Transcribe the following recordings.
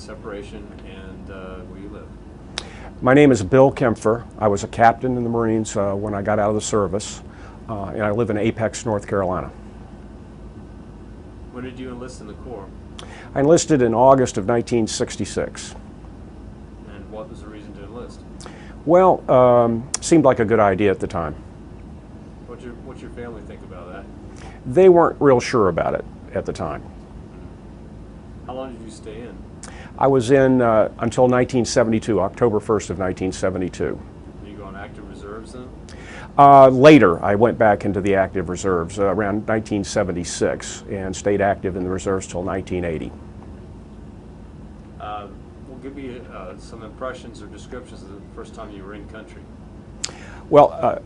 separation, and where you live. My name is Bill Kempffer. I was a captain in the Marines when I got out of the service, and I live in Apex, North Carolina. When did you enlist in the Corps? I enlisted in August of 1966. And what was the reason to enlist? Well, seemed like a good idea at the time. What's your family think about that? They weren't real sure about it at the time. How long did you stay in? I was in until 1972, October 1st of 1972. Did you go on active reserves then? Later, I went back into the active reserves around 1976 and stayed active in the reserves till 1980. Well, give me some impressions or descriptions of the first time you were in country. Well,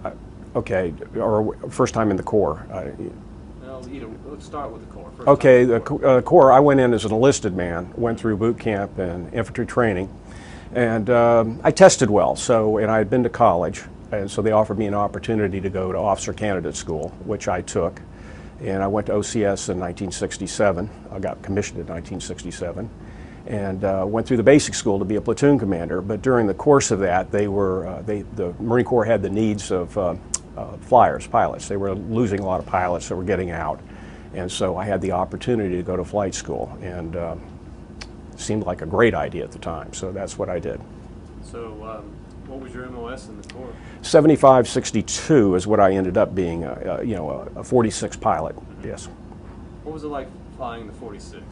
okay, or first time in the Corps. Well, let's start with the Corps. Okay, the Corps, I went in as an enlisted man, went through boot camp and infantry training, and I tested well, and I had been to college, and so they offered me an opportunity to go to officer candidate school, which I took, and I went to OCS in 1967. I got commissioned in 1967, and went through the basic school to be a platoon commander, but during the course of that, the Marine Corps had the needs of flyers, pilots. They were losing a lot of pilots that were getting out. And so I had the opportunity to go to flight school, and it seemed like a great idea at the time, so that's what I did. So what was your MOS in the Corps? 7562 is what I ended up being, a 46 pilot, yes. What was it like flying the 46?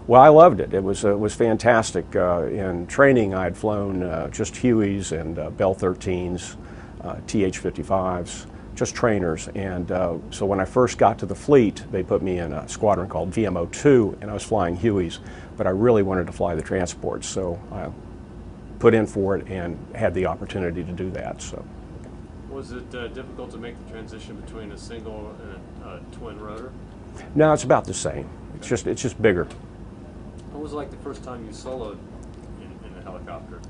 Well, I loved it. It was fantastic. In training, I had flown just Hueys and Bell 13s, TH-55s, just trainers, and so when I first got to the fleet, they put me in a squadron called VMO-2, and I was flying Hueys, but I really wanted to fly the transports, so I put in for it and had the opportunity to do that. So, was it difficult to make the transition between a single and a twin rotor? No, it's about the same. It's just bigger. What was it like the first time you soloed in a helicopter?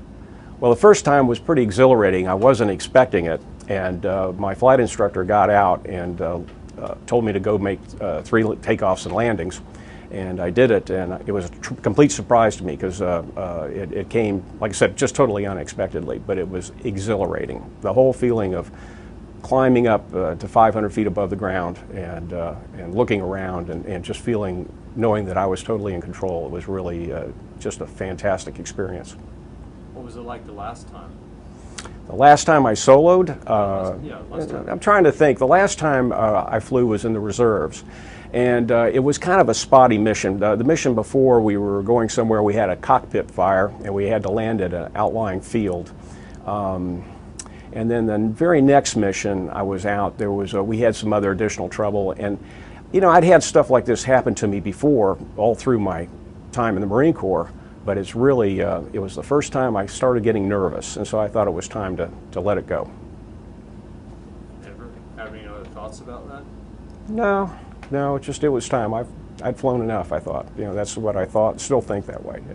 Well, the first time was pretty exhilarating. I wasn't expecting it, and my flight instructor got out and told me to go make 3 takeoffs and landings, and I did it, and it was a complete surprise to me because it came, like I said, just totally unexpectedly, but it was exhilarating. The whole feeling of climbing up to 500 feet above the ground and looking around and just knowing that I was totally in control, it was really just a fantastic experience. What was it like the last time? The last time I soloed, last time. I'm trying to think. The last time I flew was in the reserves, and it was kind of a spotty mission. The mission before, we were going somewhere, we had a cockpit fire, and we had to land at an outlying field. And then the very next mission I was out, we had some other additional trouble, and I'd had stuff like this happen to me before, all through my time in the Marine Corps. But it's really, it was the first time I started getting nervous, and so I thought it was time to let it go. Ever have any other thoughts about that? No, it was time. I'd flown enough, I thought. That's what I thought, still think that way, yeah.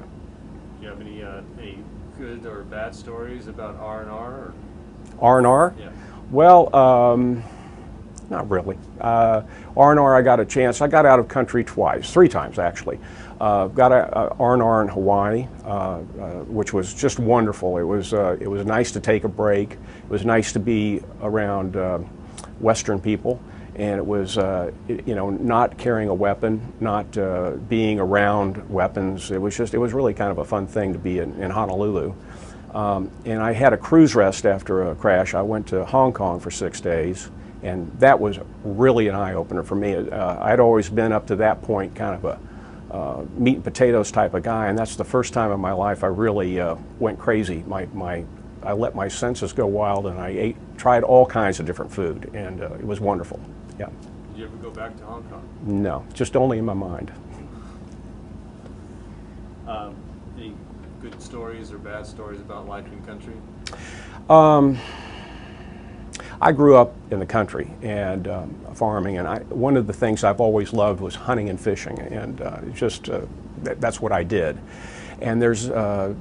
Do you have any good or bad stories about R&R? R&R? Yeah. Well, not really. R&R, I got a chance. I got out of country twice, 3 times actually. Got a R&R in Hawaii, which was just wonderful. It was nice to take a break. It was nice to be around Western people, and it was not carrying a weapon, not being around weapons. It was really kind of a fun thing to be in Honolulu. And I had a cruise rest after a crash. I went to Hong Kong for 6 days, and that was really an eye-opener for me. I'd always been up to that point kind of a meat and potatoes type of guy, and that's the first time in my life I really went crazy. I let my senses go wild, and I tried all kinds of different food, and it was wonderful. Yeah. Did you ever go back to Hong Kong? No, just only in my mind. Any good stories or bad stories about life in country? I grew up in the country and farming, and one of the things I've always loved was hunting and fishing, and that's what I did. And there's, I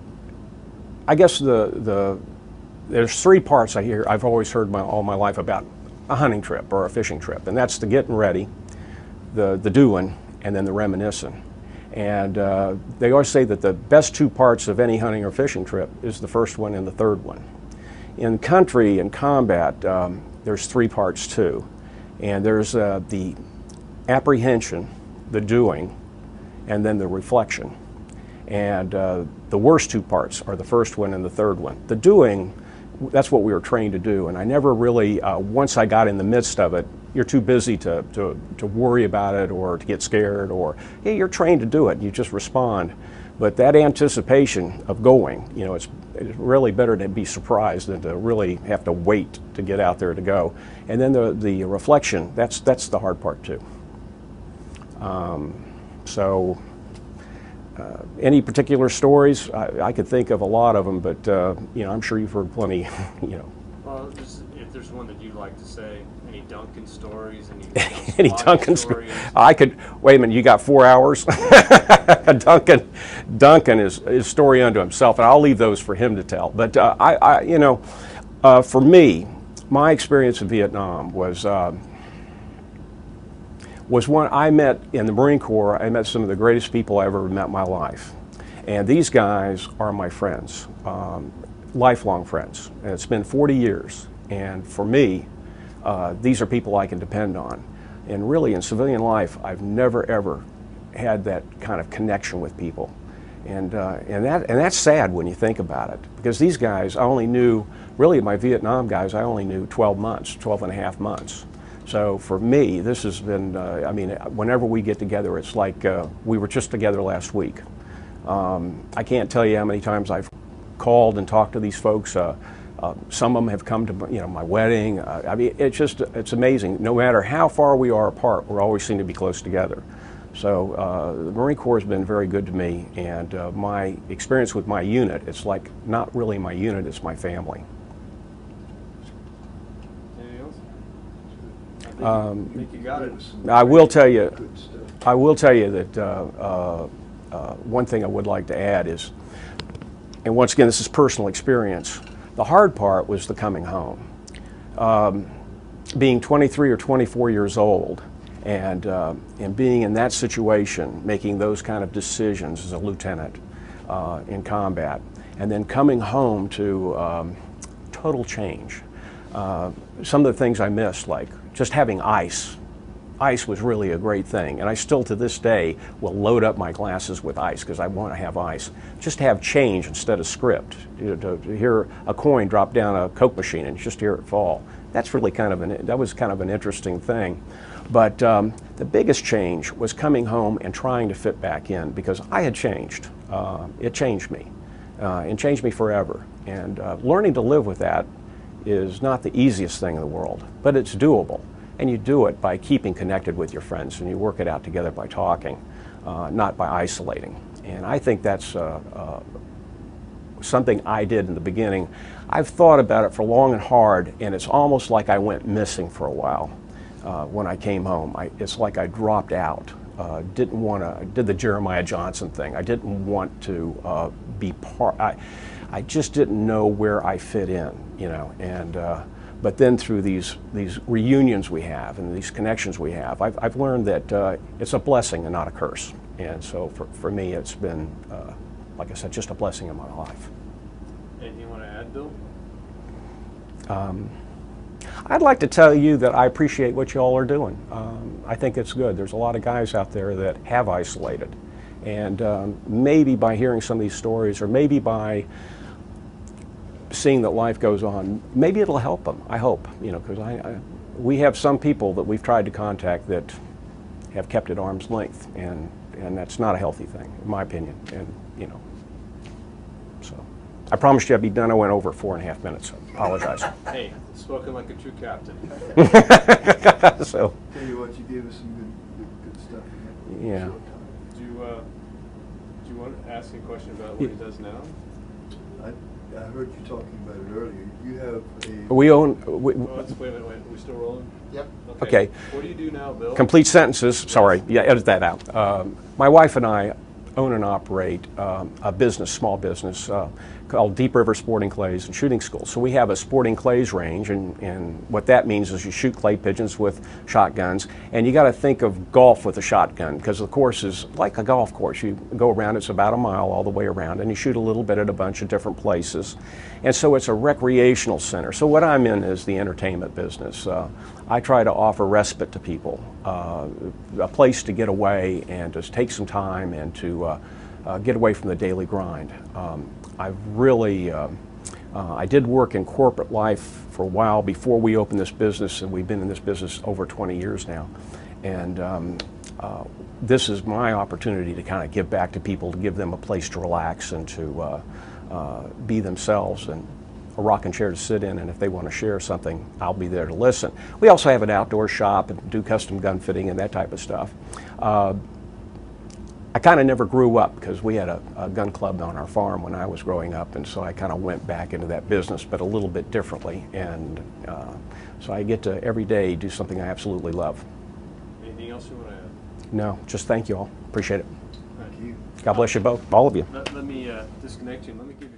guess there's 3 parts I've always heard all my life about a hunting trip or a fishing trip, and that's the getting ready, the doing, and then the reminiscing. And they always say that the best two parts of any hunting or fishing trip is the first one and the third one. In country and combat, there's three parts too. And there's the apprehension, the doing, and then the reflection. And the worst two parts are the first one and the third one. The doing, that's what we were trained to do. And I never really, once I got in the midst of it, you're too busy to worry about it or to get scared, or hey, you're trained to do it, you just respond. But that anticipation of going, you know, it's really better to be surprised than to really have to wait to get out there to go. And then the reflection, that's the hard part too. Any particular stories? I could think of a lot of them, but you know, I'm sure you've heard plenty. You know. Well, just, if there's one that you'd like to say, any Duncan stories, any Duncan stories. I could. Wait a minute, you got 4 hours? Duncan is story unto himself, and I'll leave those for him to tell. But you know, for me, my experience in Vietnam was one I met in the Marine Corps. I met some of the greatest people I ever met in my life. And these guys are my friends, lifelong friends. And it's been 40 years. And for me, these are people I can depend on. And really, in civilian life, I've never, ever had that kind of connection with people. And that's sad when you think about it. Because these guys, I only knew, really my Vietnam guys, I only knew 12 months, 12 and a half months. So for me, this has been, I mean, whenever we get together, it's like we were just together last week. I can't tell you how many times I've called and talked to these folks. Some of them have come to, you know, my wedding. I mean, it's amazing. No matter how far we are apart, we always seem to be close together. So the Marine Corps has been very good to me, and my experience with my unit, it's like not really my unit, it's my family. I think you got it. I will tell you that one thing I would like to add is, and once again, this is personal experience, the hard part was the coming home. Being 23 or 24 years old and being in that situation, making those kind of decisions as a lieutenant in combat, and then coming home to total change. Some of the things I missed, like just having ice. Ice was really a great thing, and I still to this day will load up my glasses with ice because I want to have ice. Just to have change instead of script. You know, to hear a coin drop down a Coke machine and just hear it fall. That's really that was kind of an interesting thing. But the biggest change was coming home and trying to fit back in because I had changed. It changed me, and changed me forever. And learning to live with that is not the easiest thing in the world, but it's doable. And you do it by keeping connected with your friends, and you work it out together by talking, not by isolating. And I think that's something I did in the beginning. I've thought about it for long and hard, and it's almost like I went missing for a while when I came home. It's like I dropped out. Didn't want to, did the Jeremiah Johnson thing. I didn't want to be part. I just didn't know where I fit in, you know. And but then through these reunions we have and these connections we have, I've learned that it's a blessing and not a curse. And so for me, it's been, like I said, just a blessing in my life. Anything you want to add, Bill? I'd like to tell you that I appreciate what you all are doing. I think it's good. There's a lot of guys out there that have isolated. And maybe by hearing some of these stories, or maybe by seeing that life goes on, maybe it'll help them. I hope, you know, because we have some people that we've tried to contact that have kept at arm's length, and that's not a healthy thing, in my opinion. And you know, so I promised you I'd be done. I went over 4.5 minutes. So I apologize. Hey, spoken like a true captain. So. Tell you what, you gave us some good stuff. Yeah. Do you want to ask a question about what he does now? I heard you talking about it earlier. You have a... We own... Wait a minute, are we still rolling? Yep. Okay. What do you do now, Bill? Complete sentences. Sorry. Yeah, edit that out. My wife and I own and operate a business, small business, called Deep River Sporting Clays and Shooting School. So we have a sporting clays range, and what that means is you shoot clay pigeons with shotguns, and you got to think of golf with a shotgun, because the course is like a golf course. You go around, it's about a mile all the way around, and you shoot a little bit at a bunch of different places. And so it's a recreational center. So what I'm in is the entertainment business. I try to offer respite to people, a place to get away and just take some time and to get away from the daily grind. I did work in corporate life for a while before we opened this business, and we've been in this business over 20 years now. And this is my opportunity to kind of give back to people, to give them a place to relax and to be themselves, and a rocking chair to sit in, and if they want to share something, I'll be there to listen. We also have an outdoor shop and do custom gun fitting and that type of stuff. I kind of never grew up because we had a gun club on our farm when I was growing up, and so I kind of went back into that business, but a little bit differently. And so I get to every day do something I absolutely love. Anything else you want to add? No, just thank you all. Appreciate it. Thank you. God bless you both, all of you. Let me disconnect you and let me give you